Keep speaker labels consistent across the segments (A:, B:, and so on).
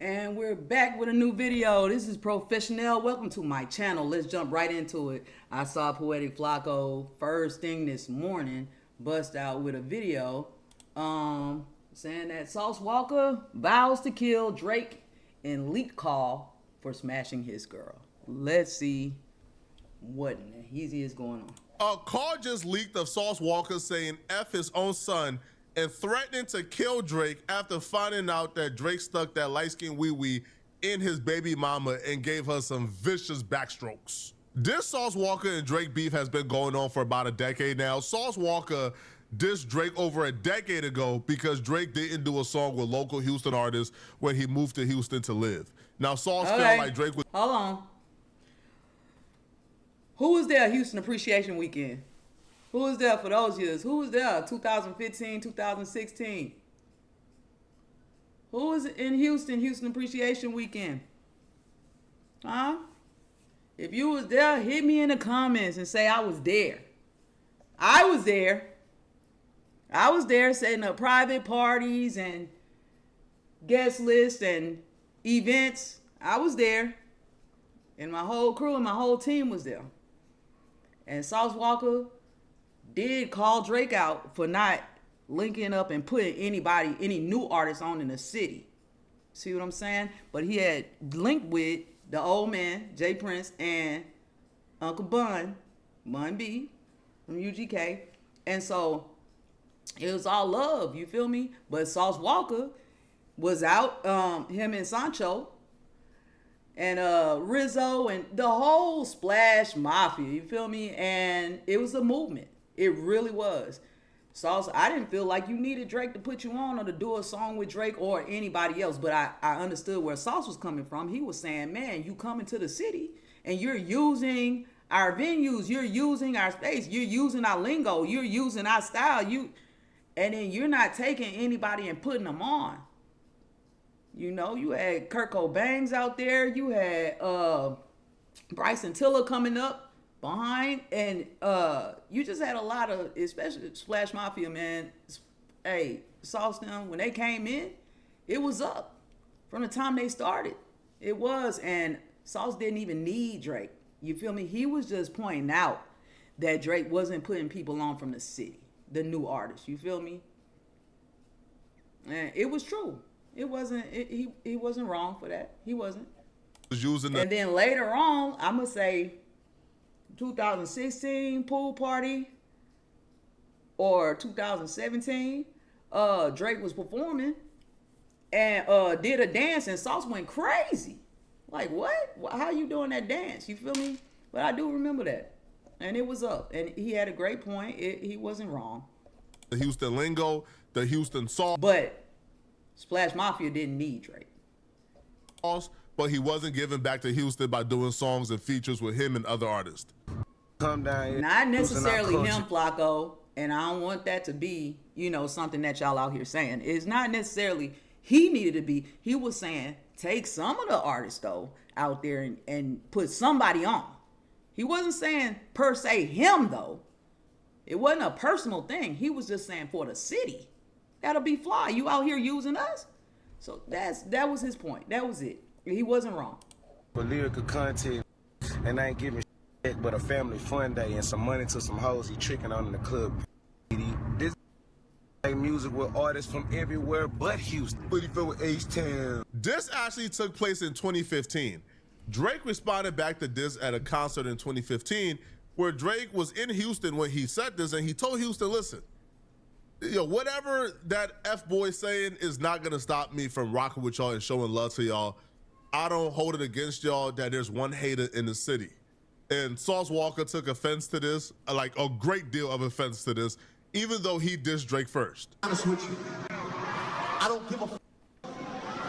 A: And we're back with a new video. This is Professional. Welcome to my channel. Let's jump right into it. I saw Poetic Flakko first thing this morning bust out with a video saying that Sauce Walka vows to kill Drake in leak call for smashing his girl. Let's see what in the easy is going on.
B: A call just leaked of Sauce Walka saying F his own son and threatening to kill Drake after finding out that Drake stuck that light-skinned wee-wee in his baby mama and gave her some vicious backstrokes. This Sauce Walka and Drake beef has been going on for about a decade now. Sauce Walka dissed Drake over a decade ago because Drake didn't do a song with local Houston artists when he moved to Houston to live. Now Sauce felt like Drake was—
A: Hold on. Who was there Houston Appreciation Weekend? Who was there for those years? Who was there 2015, 2016? Who was in Houston Appreciation Weekend? Huh? If you was there, hit me in the comments and say I was there. I was there. I was there setting up private parties and guest lists and events. I was there. And my whole crew and my whole team was there. And Sauce Walka did call Drake out for not linking up and putting any new artists on in the city. See what I'm saying? But he had linked with the old man, Jay Prince, and Uncle Bun B from UGK. And so it was all love, you feel me? But Sauce Walka was out, him and Sancho, and Rizzo, and the whole Splash Mafia, you feel me? And it was a movement. It really was. Sauce, I didn't feel like you needed Drake to put you on or to do a song with Drake or anybody else, but I understood where Sauce was coming from. He was saying, man, you coming to the city and you're using our venues, you're using our space, you're using our lingo, you're using our style, and then you're not taking anybody and putting them on. You know, you had Kurt Cobain's out there, you had Bryson Tiller coming up behind, and you just had a lot of, especially Splash Mafia, man. Hey, Sauce them, when they came in, it was up from the time they started. It was, and Sauce didn't even need Drake. You feel me? He was just pointing out that Drake wasn't putting people on from the city, the new artists. You feel me? And it was true. It wasn't. He wasn't wrong for that. He wasn't. And then later on, I'm gonna say 2016 pool party or 2017, Drake was performing and did a dance, and Sauce went crazy. Like, what? How you doing that dance? You feel me? But I do remember that, and it was up, and he had a great point. He wasn't wrong.
B: The Houston lingo, the Houston song,
A: but Splash Mafia didn't need Drake.
B: But he wasn't giving back to Houston by doing songs and features with him and other artists.
C: Come down here.
A: Not necessarily him, Flakko, and I don't want that to be, something that y'all out here saying. It's not necessarily he needed to be. He was saying, take some of the artists, though, out there and put somebody on. He wasn't saying, per se, him, though. It wasn't a personal thing. He was just saying, for the city. That'll be fly. You out here using us? So that was his point. That was it. He wasn't wrong.
C: For lyrical content, and I ain't giving shit but a family fun day and some money to some hoes he tricking on in the club. This music with artists from everywhere but Houston. But he fell with H-Town.
B: This actually took place in 2015. Drake responded back to this at a concert in 2015 where Drake was in Houston when he said this, and he told Houston, listen, whatever that F-boy saying is not gonna stop me from rocking with y'all and showing love to y'all. I don't hold it against y'all that there's one hater in the city. And Sauce Walka took offense to this, like a great deal of offense to this, even though he dissed Drake first.
D: Honest with you, I don't give a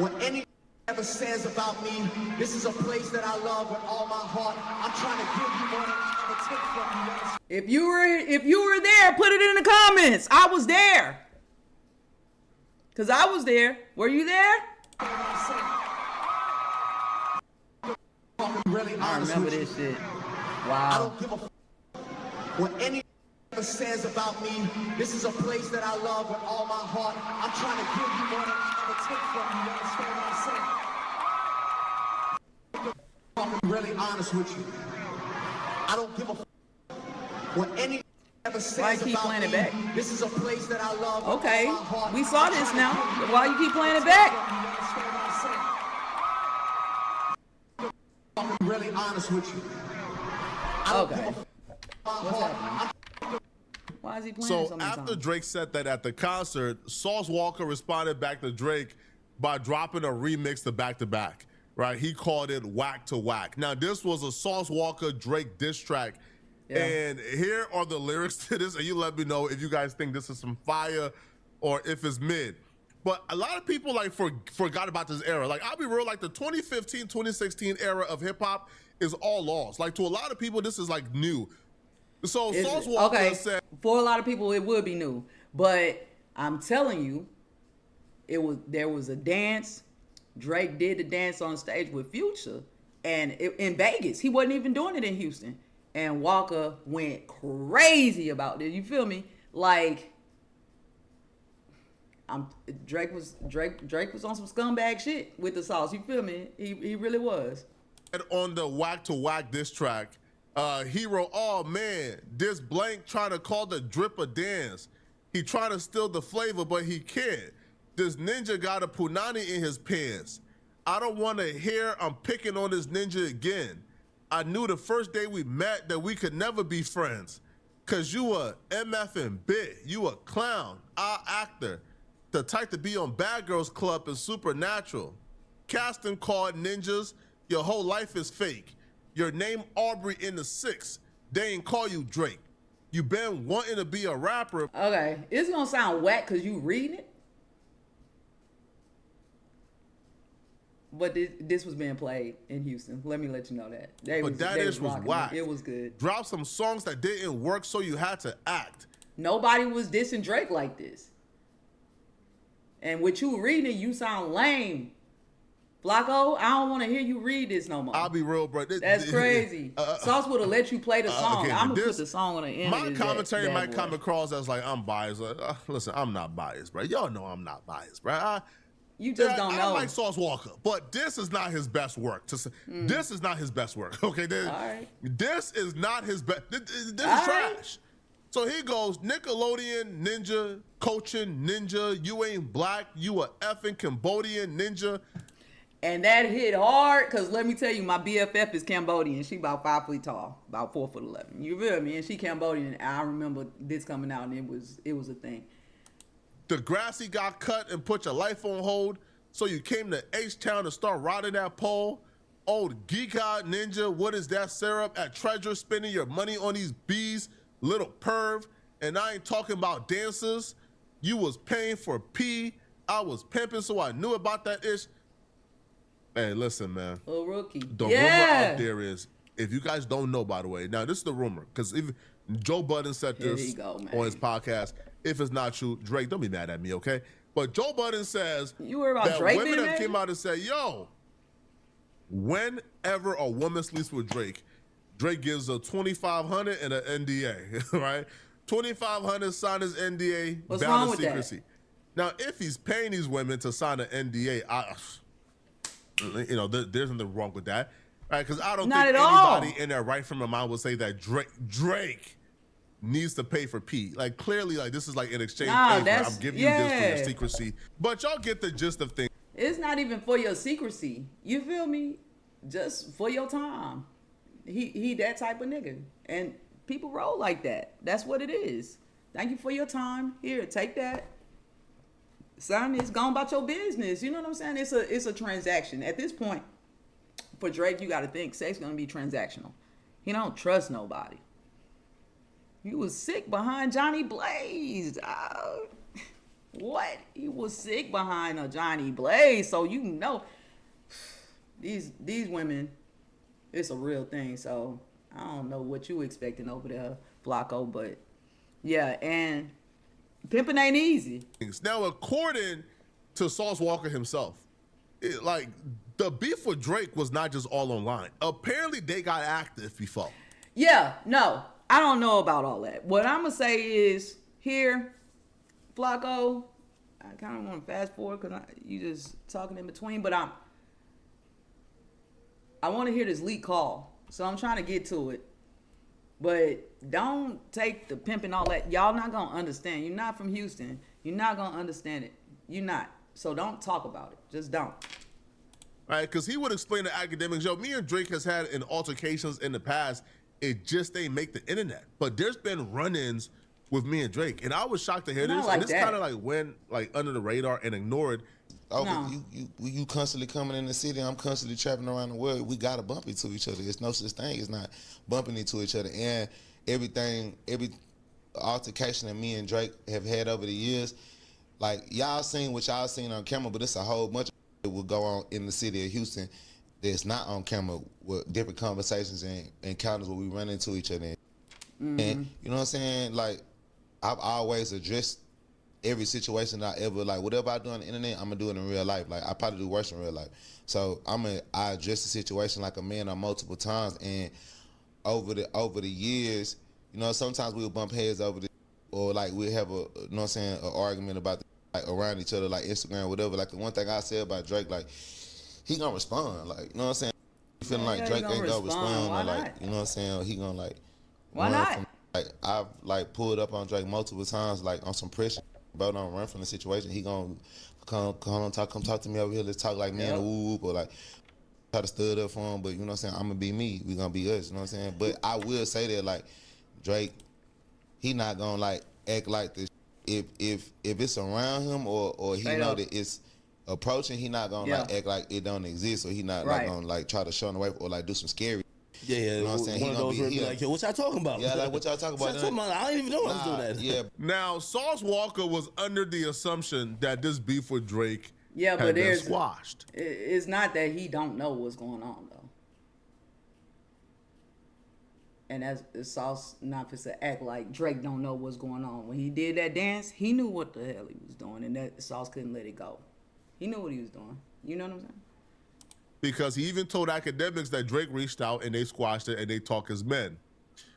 D: what any ever says about me. This is a place that I love with all my heart. I'm trying to give you more than I ever take from you.
A: If you were there, put it in the comments. I was there. Cause I was there. Were you there?
D: Really
A: I remember this shit. Wow.
D: I don't give a what any ever says about me. This is a place that I love with all my heart. I'm trying to give you more than I ever take from you. You understand what I'm saying? I'm really honest with you. I don't give a what any ever says
A: Why you keep
D: about
A: playing it
D: me.
A: back?
D: This is a place that I love. with
A: Okay,
D: all my heart.
A: we saw
D: I'm
A: this
D: trying to
A: now.
D: give you
A: Why you keep playing it
D: what
A: back?
D: you understand what I'm saying? I'm really honest with you. I don't
A: Okay.
D: give a
A: What's happening? Why is he playing
B: So
A: so many
B: after
A: times?
B: Drake said that at the concert, Sauce Walka responded back to Drake by dropping a remix to Back to Back, right? He called it Whack to Whack. Now, this was a Sauce Walka Drake diss track.
A: Yeah.
B: And here are the lyrics to this, and you let me know if you guys think this is some fire or if it's mid. But a lot of people like forgot about this era. Like, I'll be real, like the 2015, 2016 era of hip hop is all lost. Like, to a lot of people, this is like new. So
A: Is
B: Sauce
A: it?
B: Walka
A: Okay,
B: said,
A: for a lot of people it would be new, but I'm telling you, there was a dance. Drake did the dance on stage with Future, and in Vegas, he wasn't even doing it in Houston. And Walker went crazy about it. You feel me? Like, Drake was on some scumbag shit with the sauce. You feel me? He really was.
B: on the Whack to Whack diss track, Hero, oh man, this blank trying to call the drip a dance. He trying to steal the flavor, but he can't. This ninja got a punani in his pants. I don't want to hear I'm picking on this ninja again. I knew the first day we met that we could never be friends. Cause you a MF and bit, you a clown, actor, the type to be on Bad Girls Club and Supernatural. Casting called ninjas, your whole life is fake. Your name Aubrey in the 6. They ain't call you Drake. You been wanting to be a rapper.
A: Okay, it's gonna sound whack because you reading it, but this was being played in Houston. Let me let you know that.
B: But that ish was
A: rocking
B: whack.
A: It was good.
B: Drop some songs that didn't work, so you had to act.
A: Nobody was dissing Drake like this. And with you reading it, you sound lame. Flakko, I don't want to hear you read this no more.
B: I'll be real, bro.
A: That's crazy. Sauce would have let you play the song.
B: okay,
A: I'm going to
B: this-
A: put the song on the end.
B: My
A: of this
B: commentary
A: bad
B: might
A: boy.
B: come across as like I'm biased. Listen, I'm not biased, bro. Y'all know I'm not biased, bro.
A: You just don't
B: I
A: know.
B: like Sauce Walka, but this is not his best work. This is not his best work. Okay,
A: All right.
B: This is not his best. This is
A: All
B: trash.
A: right.
B: So he goes, Nickelodeon ninja, coaching ninja. You ain't black. You a effing Cambodian ninja.
A: And that hit hard because let me tell you, my BFF is Cambodian. She about 5 feet tall, about 4'11". You feel me? And she Cambodian. I remember this coming out and it was a thing.
B: The grassy got cut and put your life on hold, so you came to H-Town to start riding that pole. Old geek-eyed ninja, what is that syrup at Treasure spending your money on these bees, little perv? And I ain't talking about dancers. You was paying for pee. I was pimping, so I knew about that ish. Hey, listen, man.
A: Little rookie.
B: The rumor out there is, if you guys don't know, by the way, now this is the rumor, because even Joe Budden said
A: Here
B: this
A: you go, man.
B: on his podcast. If it's not true, Drake, don't be mad at me, okay? But Joe Budden says
A: You worried about
B: that
A: Drake
B: women
A: being
B: have
A: mad?
B: came out and said, yo, whenever a woman sleeps with Drake, Drake gives a $2,500 and an NDA, right? $2,500, sign his NDA,
A: What's
B: bound
A: wrong
B: to
A: with that?
B: secrecy. Now, if he's paying these women to sign an NDA, there's nothing wrong with that, right? Because I don't
A: Not
B: think
A: at all.
B: anybody in their right frame of mind would say that Drake needs to pay for P. Like, clearly, like, this is like an exchange.
A: Nah,
B: payment.
A: that's-
B: I'm giving you this for your
A: yeah.
B: secrecy. But y'all get the gist of things.
A: It's not even for your secrecy. You feel me? Just for your time. He that type of nigga. And people roll like that. That's what it is. Thank you for your time. Here, take that. Sign this. Go on about your business. You know what I'm saying? It's a transaction. At this point, for Drake, you got to think sex gonna be transactional. He don't trust nobody. He was sick behind Johnny Blaze. What? He was sick behind a Johnny Blaze. So you know, these women, it's a real thing. So I don't know what you expecting over there, Flakko, but yeah, and pimping ain't easy.
B: Now, according to Sauce Walka himself, the beef with Drake was not just all online. Apparently, they got active before.
A: Yeah, no, I don't know about all that. What I'm gonna say is here, Flakko. I kind of want to fast forward because you just talking in between, but I want to hear this leak call, so I'm trying to get to it. But don't take the pimp and all that. Y'all not gonna understand. You're not from Houston. You're not gonna understand it. You're not. So don't talk about it. Just don't.
B: Right, because he would explain to academics, yo, me and Drake has had in altercations in the past. It just ain't make the internet. But there's been run-ins with me and Drake, and I was shocked to hear this.
A: Like
B: and this kind of like went like under the radar and ignored.
C: Oh, no. you constantly coming in the city. I'm constantly trapping around the world. We gotta bump into each other. It's no such thing. It's not bumping into each other. And every altercation that me and Drake have had over the years, like y'all seen what y'all seen on camera, but it's a whole bunch of that will go on in the city of Houston that's not on camera with different conversations and encounters where we run into each other. And you know what I'm saying? Like I've always addressed every situation I ever, like whatever I do on the internet, I'm gonna do it in real life. Like I probably do worse in real life. So I address the situation like a man on multiple times, and over the years, you know, sometimes we'll bump heads over the, or like we'll have you know what I'm saying, an argument about like around each other, like Instagram, whatever. Like the one thing I say about Drake, like he gonna respond, like, you know what I'm saying? Feeling like Drake ain't gonna respond, or like, you know what I'm saying? Or he gonna like,
A: why not?
C: Like I've like pulled up on Drake multiple times, like on some pressure. Bro, don't run from the situation. He gonna come talk to me over here. Let's talk like man, whoop, or like try to stud up for him. But you know what I'm saying? I'm gonna be me. We gonna be us. You know what I'm saying? But I will say that like Drake, he not gonna like act like this. If it's around him or he know that it's approaching, he not gonna like act like it don't exist, or he not like gonna like try to shun away or like do some scary.
E: Yeah,
C: you know what I'm saying?
E: One of those where be like, yo, what y'all talking about?
C: Yeah, like what y'all talking about?
E: I don't even know I was doing that.
C: Yeah.
B: Now, Sauce Walka was under the assumption that this beef with Drake
A: but
B: been squashed.
A: It's not that he don't know what's going on though. And as Sauce not to act like Drake don't know what's going on. When he did that dance, he knew what the hell he was doing, and that Sauce couldn't let it go. He knew what he was doing. You know what I'm saying?
B: Because he even told academics that Drake reached out and they squashed it and they talk as men.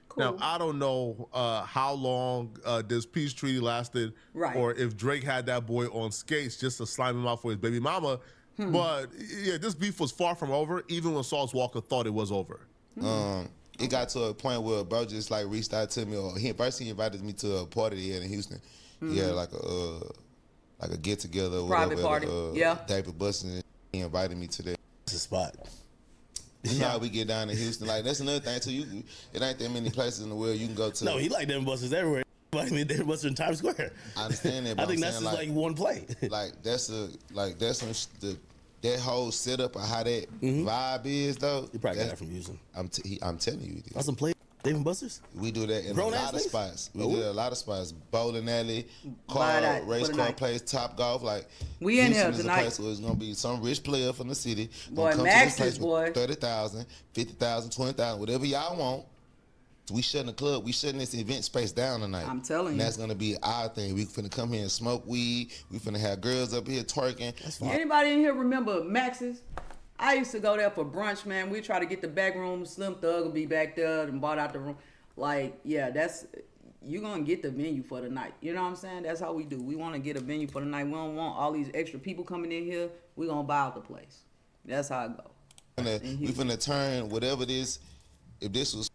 B: Cool. Now, I don't know how long this peace treaty lasted, or if Drake had that boy on skates just to slime him out for his baby mama. But yeah, this beef was far from over, even when Sauce Walka thought it was over.
C: It got to a point where bro just like reached out to me, or he invited me to a party he had in Houston. He had like a get together,
A: private party.
C: David Bustin. He invited me to that.
E: It's a spot.
C: You know how we get down to Houston. Like that's another thing too. It ain't that many places in the world you can go to.
E: No, he like them buses everywhere. I mean, them buses in Times Square.
C: I understand that. But
E: I think that's just like one play. That
C: whole setup of how that vibe is though.
E: You probably got that from Houston.
C: I'm telling you.
E: That's some play. David Busters?
C: We do that in a lot of spots. We do a lot of spots. Bowling alley, race car place, Top Golf. Like
A: we in here
C: tonight. Is a place where it's gonna be some rich player from the city.
A: Boy, Max's boy.
C: 30,000, 50,000, 20,000, whatever y'all want. We shutting the club. We shutting this event space down tonight.
A: I'm telling you.
C: And that's gonna be our thing. We finna come here and smoke weed. We finna have girls up here twerking.
A: Anybody in here remember Max's? I used to go there for brunch, man. We try to get the back room. Slim Thug would be back there and bought out the room. Like, yeah, you're going to get the venue for the night. You know what I'm saying? That's how we do. We want to get a venue for the night. We don't want all these extra people coming in here. We're going to buy out the place. That's how it go.
C: We finna turn whatever this, if this was,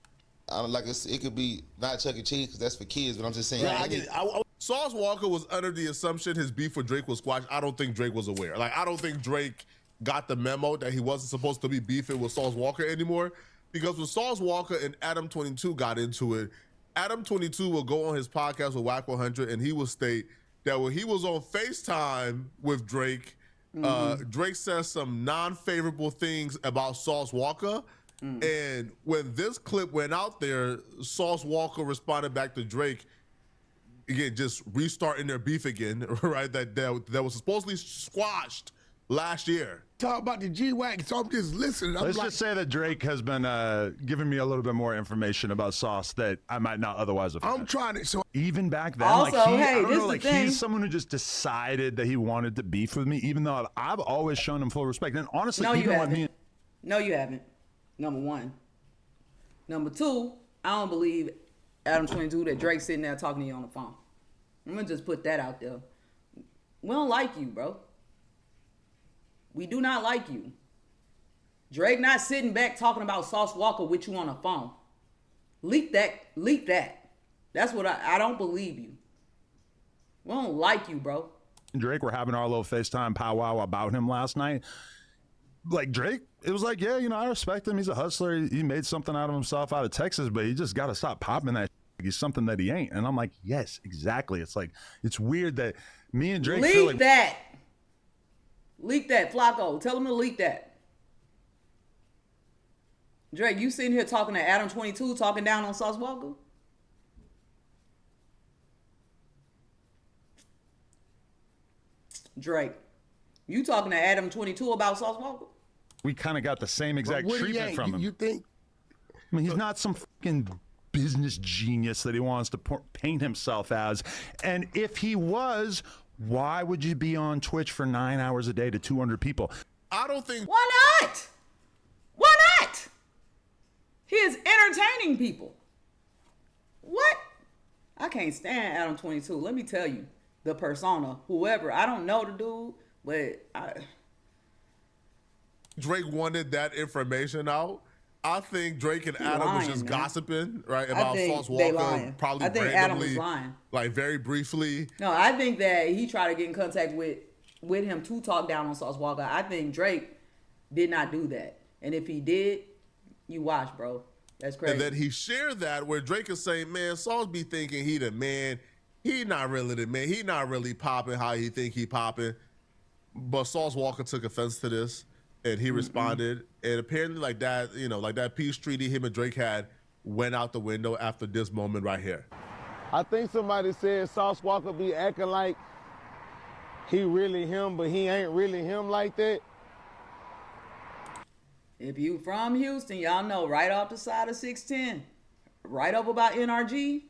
C: I don't like it could be not Chuck E. Cheese because that's for kids, but I'm just saying.
E: Yeah, I get it.
B: Sauce Walka was under the assumption his beef with Drake was squashed. I don't think Drake was aware. Like, I don't think Drake got the memo that he wasn't supposed to be beefing with Sauce Walka anymore, because when Sauce Walka and Adam 22 got into it, Adam 22 will go on his podcast with Whack 100 and he will state that when he was on FaceTime with Drake, Drake says some non-favorable things about Sauce Walka. And when this clip went out there, Sauce Walka responded back to Drake, again, just restarting their beef again, right? That was supposedly squashed last year.
F: Talk about the G-Wagon, so I'm just listening.
G: Let's just say that Drake has been giving me a little bit more information about Sauce that I might not otherwise have had.
F: I'm trying to. So
G: even back then,
A: also,
G: he's someone who just decided that he wanted to beef with me, even though I've always shown him full respect. And honestly,
A: no, you haven't. No, you haven't. Number one. Number two, I don't believe Adam 22 that Drake's sitting there talking to you on the phone. I'm gonna just put that out there. We don't like you, bro. We do not like you. Drake not sitting back talking about Sauce Walka with you on the phone. Leak that. Leak that. That's what I don't believe you. We don't like you, bro.
G: Drake were having our little FaceTime powwow about him last night. Like Drake, it was like, yeah, you know, I respect him. He's a hustler. He made something out of himself out of Texas, but he just got to stop popping that. He's something that he ain't. And I'm like, yes, exactly. It's like, it's weird that me and Drake feel like
A: Leak that. Leak that, Flakko. Tell him to leak that. Drake, you sitting here talking to Adam 22, talking down on Sauce Walka? Drake, you talking to Adam 22 about Sauce Walka?
G: we kind of got the same exact
F: What he
G: treatment
F: ain't.
G: from him.
F: You think?
G: I mean, he's not some fucking business genius that he wants to paint himself as. And if he was, why would you be on Twitch for 9 hours a day to 200 people?
B: I don't think.
A: Why not? Why not? He is entertaining people. What? I can't stand Adam 22. Let me tell you, the persona, whoever. I don't know the dude, but
B: Drake wanted that information out. I think Drake and Adam was
A: lying,
B: just
A: man.
B: gossiping, right, about
A: think
B: Sauce
A: they lying.
B: Walka, probably
A: I think
B: randomly,
A: Adam was lying.
B: like very briefly.
A: no, I think that he tried to get in contact with him to talk down on Sauce Walka. I think Drake did not do that. And if he did, you watch, bro. That's crazy.
B: And then he shared that where Drake is saying, man, Sauce be thinking he the man. He not really the man. He not really popping how he think he popping. But Sauce Walka took offense to this, and he responded. And apparently like that, you know, like that peace treaty him and Drake had went out the window after this moment right here.
C: I think somebody said Sauce Walka be acting like he really him, but he ain't really him like that.
A: If you from Houston, y'all know right off the side of 610, right up about NRG,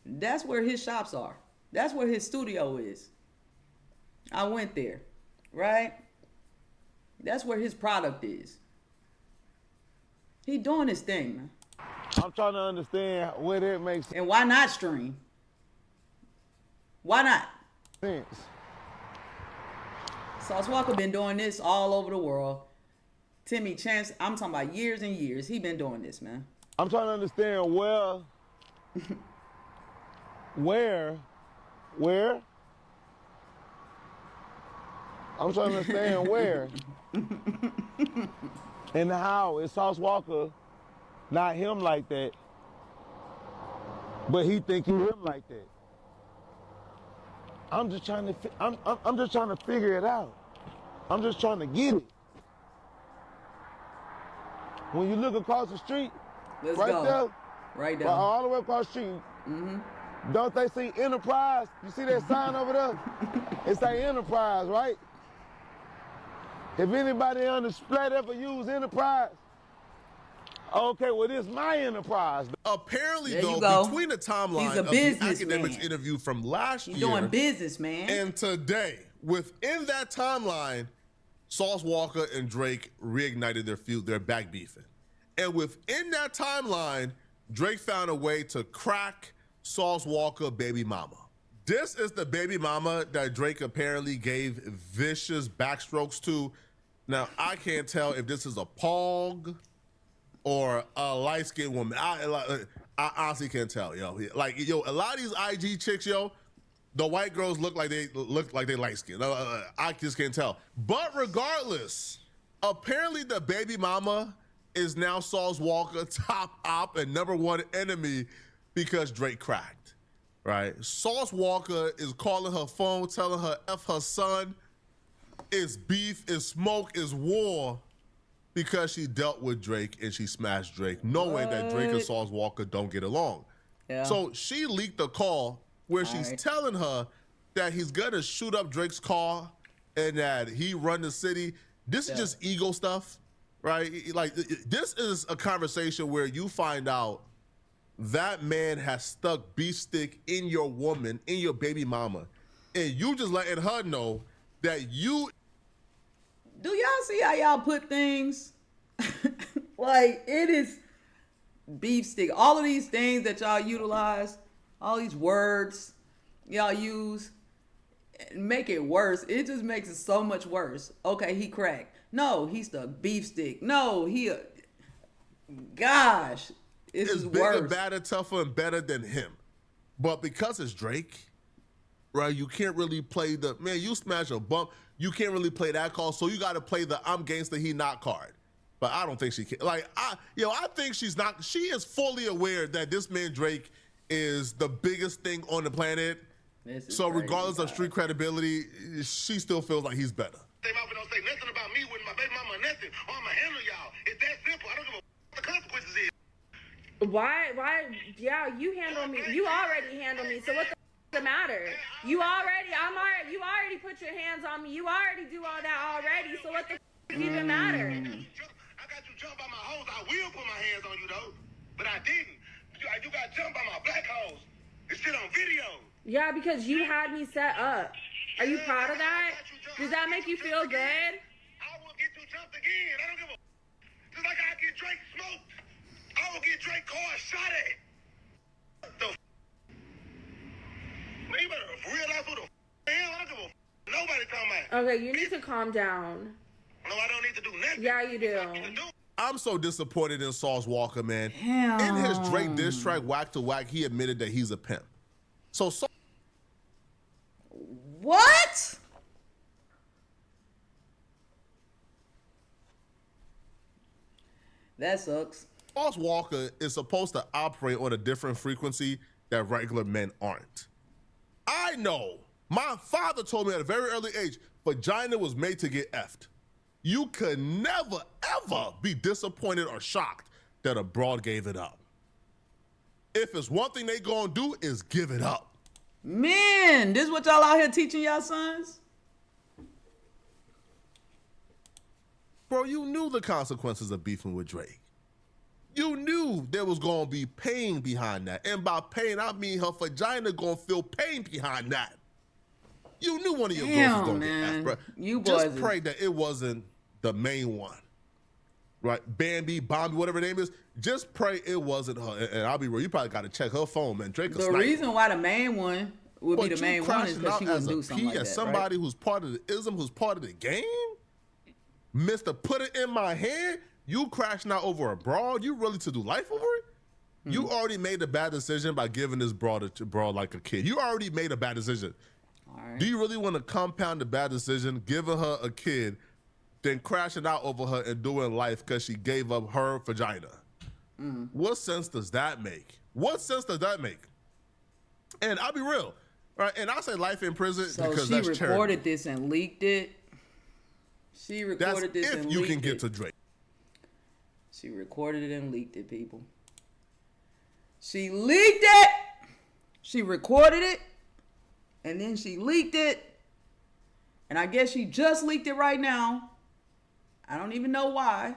A: that's where his shops are. That's where his studio is. I went there, right? That's where his product is. He doing his thing, man.
C: I'm trying to understand where that makes
A: And why not stream? Why not?
C: sense.
A: Sauce Walka been doing this all over the world. Timmy Chance, I'm talking about years and years. He been doing this, man.
C: I'm trying to understand where? I'm trying to understand where and how is Sauce Walka not him like that, but he think he him like that. I'm just trying to figure it out. I'm just trying to get it. When you look across the street,
A: Let's
C: right
A: go.
C: there,
A: Right there.
C: all the way across the street, don't they see Enterprise? You see that sign over there? It say Enterprise, right? If anybody on the splat ever use Enterprise, okay, well, this my Enterprise.
B: Apparently,
A: There you
B: though,
A: go.
B: between the timeline
A: He's a
B: of the
A: businessman.
B: academics interview from last
A: He's
B: year
A: doing business, man.
B: and today, within that timeline, Sauce Walka and Drake reignited their feud. They're back beefing. And within that timeline, Drake found a way to crack Sauce Walka baby mama. This is the baby mama that Drake apparently gave vicious backstrokes to. Now, I can't tell if this is a pog or a light-skinned woman. I honestly can't tell, yo. Like, yo, a lot of these IG chicks, yo, the white girls look like they light-skinned. I just can't tell. But regardless, apparently the baby mama is now Sauce Walka top op and #1 enemy because Drake cracked, right? Sauce Walka is calling her phone, telling her F her son. It's beef, it's smoke, it's war because she dealt with Drake and she smashed Drake, knowing that Drake and Sauce Walka don't get along.
A: Yeah.
B: So she leaked a call where she's telling her that he's gonna shoot up Drake's car and that he run the city. This is just ego stuff, right? Like, this is a conversation where you find out that man has stuck beef stick in your woman, in your baby mama, and you just letting her know that you.
A: Do y'all see how y'all put things? Like, it is beef stick. All of these things that y'all utilize, all these words y'all use, make it worse. It just makes it so much worse. Okay, he cracked. No, he's the beef stick. No, gosh, this
B: It's
A: is
B: bigger,
A: worse.
B: badder, tougher, and better than him. But because it's Drake, right, you can't really play the, man, you smash a bump, you can't really play that card, so you got to play the I'm gangsta, he not card. But I don't think she can. Like, I think she is fully aware that this man Drake is the biggest thing on the planet. So
A: crazy,
B: regardless of
A: guys.
B: street credibility, she still feels like he's better.
C: They don't say nothing about me with my baby mama, nothing. Or I'ma handle y'all. It's that simple. I don't give a what the consequences is.
H: Why, yeah, you handle me. You already handle me. So what the matter? You already put your hands on me. You already do all that already. So what the even matter?
C: I got you jumped by my hoes. I will put my hands on you, though. But I didn't. You got jumped by my black hoes. It's shit on video.
H: Yeah, because you had me set up. Are you proud of that? Does that make you feel good?
C: I will get you jumped again. I don't give a just like I get Drake smoked. I will get Drake car shot at. The man, you better realize who the hell. I don't give a nobody talking about.
H: Okay, you need to calm down.
C: No, I don't need to do nothing.
H: Yeah, you do.
B: I'm so disappointed in Sauce Walka, man.
A: Damn.
B: In his Drake diss track, Whack to Whack, he admitted that he's a pimp. So
A: What? That sucks.
B: Sauce Walka is supposed to operate on a different frequency that regular men aren't. I know. My father told me at a very early age, vagina was made to get effed. You could never, ever be disappointed or shocked that a broad gave it up. If it's one thing they gonna do is give it up.
A: Man, this what y'all out here teaching y'all sons?
B: Bro, you knew the consequences of beefing with Drake. You knew there was gonna be pain behind that. And by pain, I mean her vagina gonna feel pain behind that. You knew one of your girls was gonna get F, bro.
A: You
B: just
A: boys
B: pray that it wasn't the main one. Right? Bambi, Bombi, whatever her name is. Just pray it wasn't her. And I'll be real, you probably gotta check her phone, man. Drake
A: The reason why the main one would be the main one is because she wouldn't do something like that,
B: as somebody
A: right?
B: who's part of the ism, who's part of the game, Mr. Put It In My Hand, you crashing out over a broad, you really to do life over it? You already made a bad decision by giving this broad like a kid. You already made a bad decision.
A: All right.
B: Do you really want to compound the bad decision, giving her a kid, then crashing out over her and doing life because she gave up her vagina? What sense does that make? What sense does that make? And I'll be real, right? And I say life in prison
A: So
B: because
A: she
B: that's
A: recorded
B: charity.
A: this and leaked it. She
B: That's
A: recorded this
B: if
A: and
B: you
A: leaked
B: can get
A: it.
B: to Drake.
A: She recorded it and leaked it, people. She leaked it. She recorded it. And then she leaked it. And I guess she just leaked it right now. I don't even know why.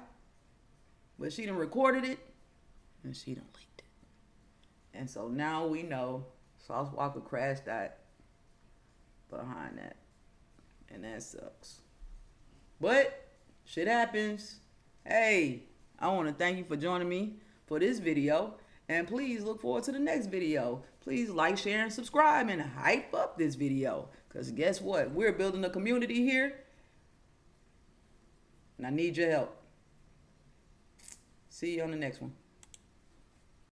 A: But she done recorded it. And she done leaked it. And so now we know Sauce Walka crashed that behind that. And that sucks. But shit happens. Hey, I want to thank you for joining me for this video. And please look forward to the next video. Please like, share, and subscribe and hype up this video. Because guess what? We're building a community here. And I need your help. See you on the next one.